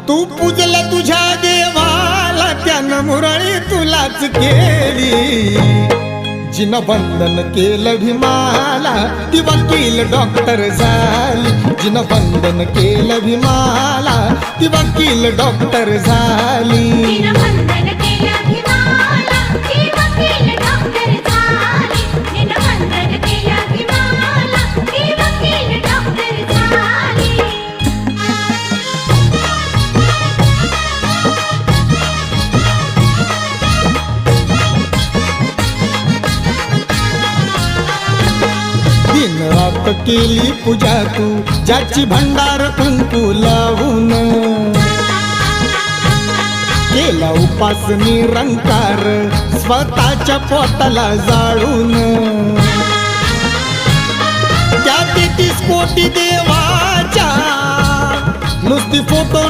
तू पूजला तुझ्या देवाला त्यानं मुरळी तुलाच केली जिनं वंदन केलं भीमाला ती वकील डॉक्टर झाली जिनं वंदन केलं भीमाला ती वकील डॉक्टर झाली दिन रात केली पूजा तू ज्याची भंडार कुंकू लावून केला उपास निरंकार स्वतःच्या पोटाला जाळून त्या 33 कोटी देवाच्या नुसती फोटो